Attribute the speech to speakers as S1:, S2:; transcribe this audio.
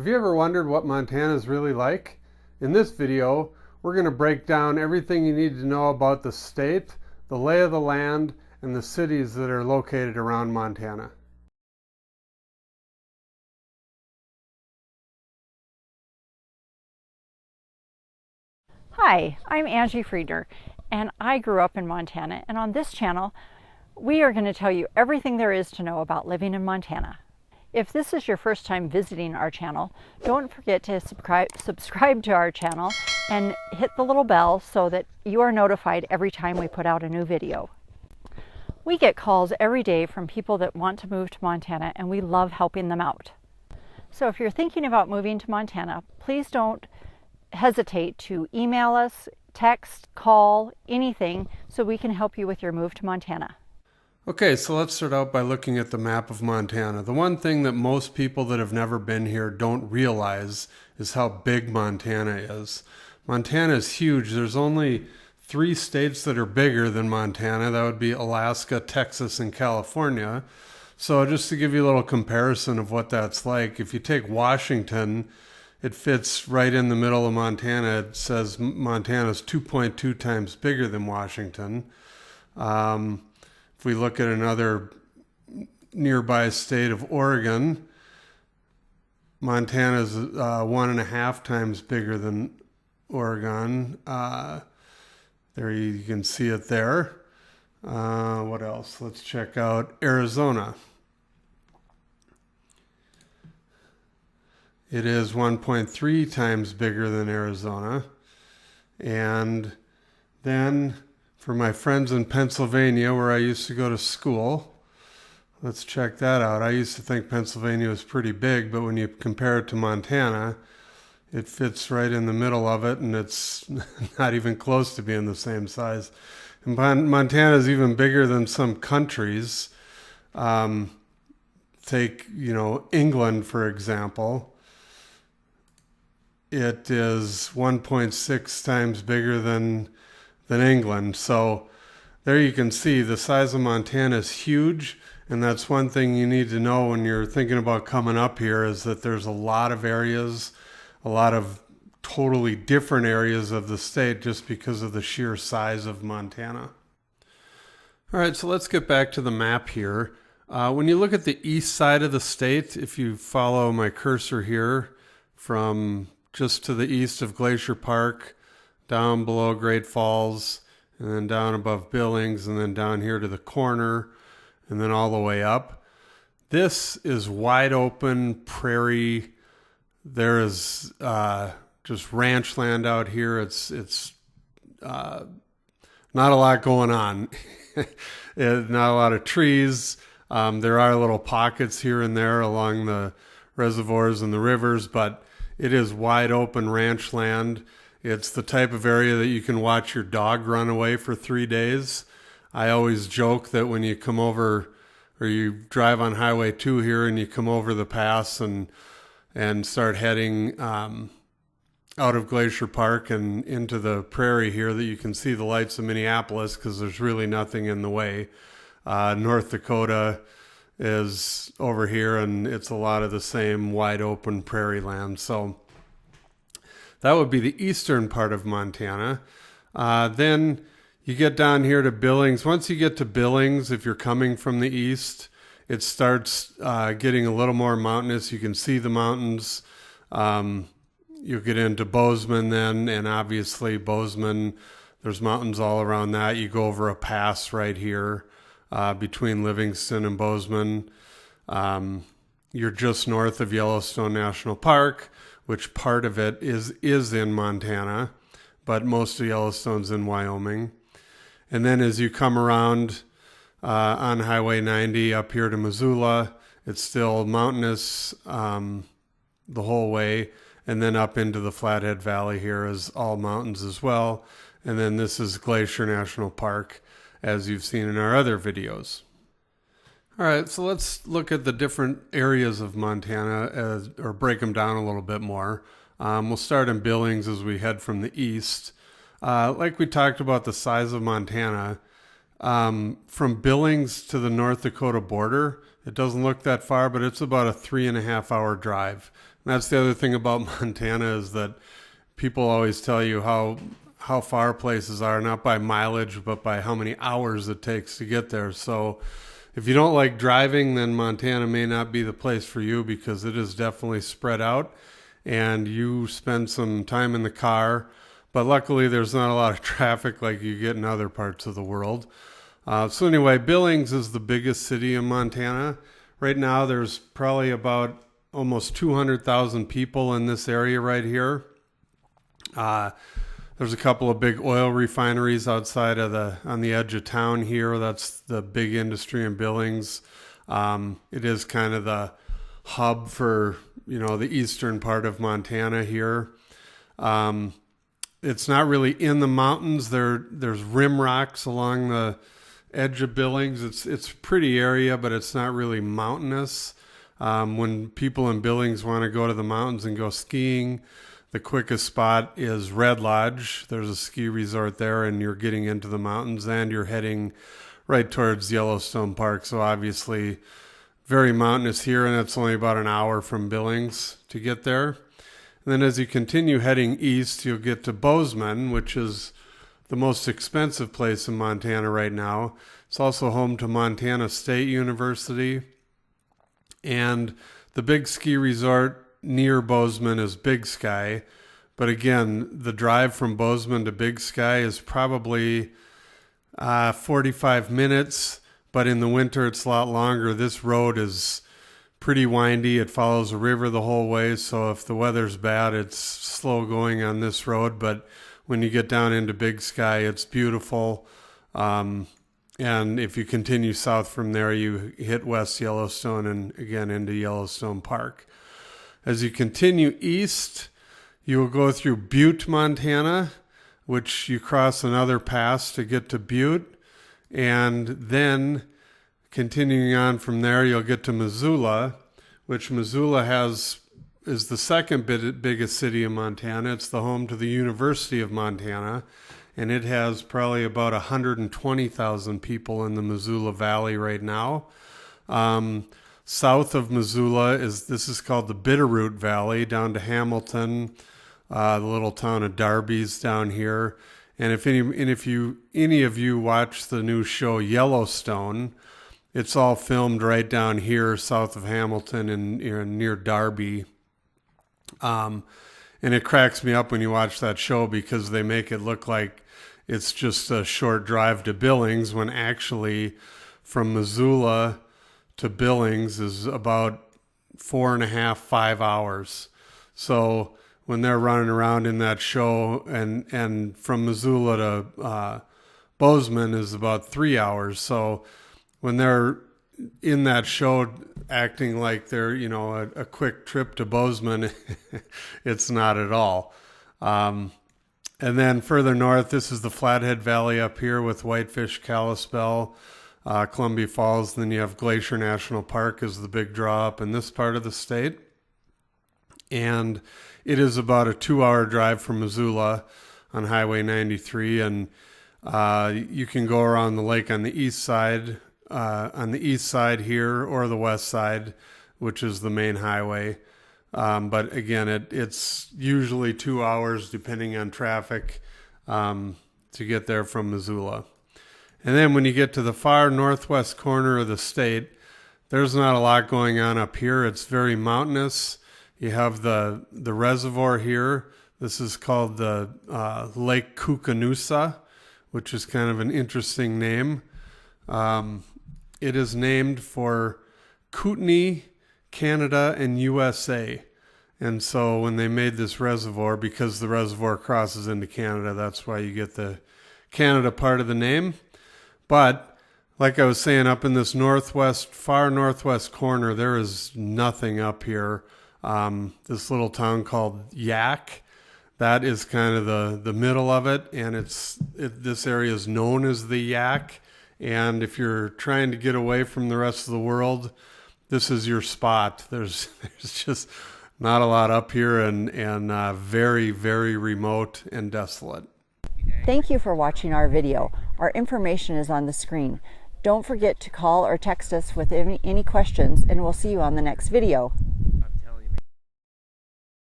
S1: Have you ever wondered what Montana is really like? In this video, we're going to break down everything you need to know about the state, the lay of the land, and the cities that are located around Montana.
S2: Hi, I'm Angie Frieder, and I grew up in Montana, and on this channel, we are going to tell you everything there is to know about living in Montana. If this is your first time visiting our channel, don't forget to subscribe to our channel and hit the little bell so that you are notified every time we put out a new video. We get calls every day from people that want to move to Montana, and we love helping them out. So if you're thinking about moving to Montana, please don't hesitate to email us, text, call, anything, so we can help you with your move to Montana.
S1: Okay, so let's start out by looking at the map of Montana. The one thing that most people that have never been here don't realize is how big Montana is. Montana is huge. There's only 3 states that are bigger than Montana. That would be Alaska, Texas, and California. So just to give you a little comparison of what that's like, if you take Washington, it fits right in the middle of Montana. It says Montana is 2.2 times bigger than Washington. If we look at another nearby state of Oregon, Montana is 1.5 times bigger than Oregon. There you can see it there. What else? Let's check out Arizona. It is 1.3 times bigger than Arizona. And then for my friends in Pennsylvania, where I used to go to school, let's check that out. I used to think Pennsylvania was pretty big, but when you compare it to Montana, it fits right in the middle of it, and it's not even close to being the same size. And Montana is even bigger than some countries. Take, England, for example. It is 1.6 times bigger than England. So there you can see the size of Montana is huge, and that's one thing you need to know when you're thinking about coming up here, is that there's a lot of areas, a lot of totally different areas of the state just because of the sheer size of Montana. All right, so let's get back to the map here. When you look at the east side of the state, if you follow my cursor here from just to the east of Glacier Park, down below Great Falls, and then down above Billings, and then down here to the corner, and then all the way up. This is wide open prairie. There is just ranch land out here. It's not a lot going on. Not a lot of trees. There are little pockets here and there along the reservoirs and the rivers, but it is wide open ranch land. It's the type of area that you can watch your dog run away for 3 days. I always joke that when you come over, or you drive on Highway 2 here and you come over the pass and start heading out of Glacier Park and into the prairie here, that you can see the lights of Minneapolis because there's really nothing in the way. North Dakota is over here, and it's a lot of the same wide open prairie land. So that would be the eastern part of Montana. Then you get down here to Billings. Once you get to Billings, if you're coming from the east, it starts getting a little more mountainous. You can see the mountains. You get into Bozeman then, and obviously Bozeman, there's mountains all around that. You go over a pass right here between Livingston and Bozeman. You're just north of Yellowstone National Park, which part of it is in Montana, but most of Yellowstone's in Wyoming. And then as you come around on Highway 90 up here to Missoula, it's still mountainous the whole way. And then up into the Flathead Valley here is all mountains as well. And then this is Glacier National Park, as you've seen in our other videos. All right, so let's look at the different areas of Montana, or break them down a little bit more. We'll start in Billings as we head from the east. Like we talked about the size of Montana, from Billings to the North Dakota border, it doesn't look that far, but it's about a 3.5 hour drive. That's the other thing about Montana is that people always tell you how far places are, not by mileage, but by how many hours it takes to get there. So if you don't like driving, then Montana may not be the place for you because it is definitely spread out and you spend some time in the car. But luckily, there's not a lot of traffic like you get in other parts of the world. So anyway, Billings is the biggest city in Montana. Right now, there's probably about almost 200,000 people in this area right here. There's a couple of big oil refineries outside of on the edge of town here. That's the big industry in Billings. It is kind of the hub for, the eastern part of Montana here. It's not really in the mountains. There's rim rocks along the edge of Billings. It's a pretty area, but it's not really mountainous. When people in Billings want to go to the mountains and go skiing, the quickest spot is Red Lodge. There's a ski resort there, and you're getting into the mountains, and you're heading right towards Yellowstone Park. So obviously very mountainous here, and it's only about an hour from Billings to get there. And then as you continue heading east, you'll get to Bozeman, which is the most expensive place in Montana right now. It's also home to Montana State University. And the big ski resort near Bozeman is Big Sky. But again, the drive from Bozeman to Big Sky is probably 45 minutes. But in the winter, it's a lot longer. This road is pretty windy. It follows a river the whole way. So if the weather's bad, it's slow going on this road. But when you get down into Big Sky, it's beautiful. And if you continue south from there, you hit West Yellowstone and again into Yellowstone Park. As you continue east, you will go through Butte, Montana, which you cross another pass to get to Butte. And then continuing on from there, you'll get to Missoula, which Missoula is the second biggest city in Montana. It's the home to the University of Montana. And it has probably about 120,000 people in the Missoula Valley right now. South of Missoula this is called the Bitterroot Valley, down to Hamilton, the little town of Darby's down here. And if any of you watch the new show Yellowstone, it's all filmed right down here south of Hamilton and near Darby. And it cracks me up when you watch that show because they make it look like it's just a short drive to Billings when actually from Missoula to Billings is about 4.5, 5 hours. So when they're running around in that show and from Missoula to Bozeman is about 3 hours. So when they're in that show acting like they're, a quick trip to Bozeman, it's not at all. And then further north, this is the Flathead Valley up here with Whitefish, Kalispell, Columbia Falls. Then you have Glacier National Park is the big draw up in this part of the state. And it is about a 2-hour drive from Missoula on Highway 93. And you can go around the lake on the east side here or the west side, which is the main highway. But again, it's usually 2 hours depending on traffic to get there from Missoula. And then when you get to the far northwest corner of the state, there's not a lot going on up here. It's very mountainous. You have the reservoir here. This is called the Lake Koocanusa, which is kind of an interesting name. It is named for Kootenai, Canada, and USA. And so when they made this reservoir, because the reservoir crosses into Canada, that's why you get the Canada part of the name. But like I was saying, up in this far northwest corner, there is nothing up here. This little town called Yak, that is kind of the middle of it. And this area is known as the Yak. And if you're trying to get away from the rest of the world, this is your spot. There's just not a lot up here and very, very remote and desolate.
S2: Thank you for watching our video. Our information is on the screen. Don't forget to call or text us with any questions, and we'll see you on the next video.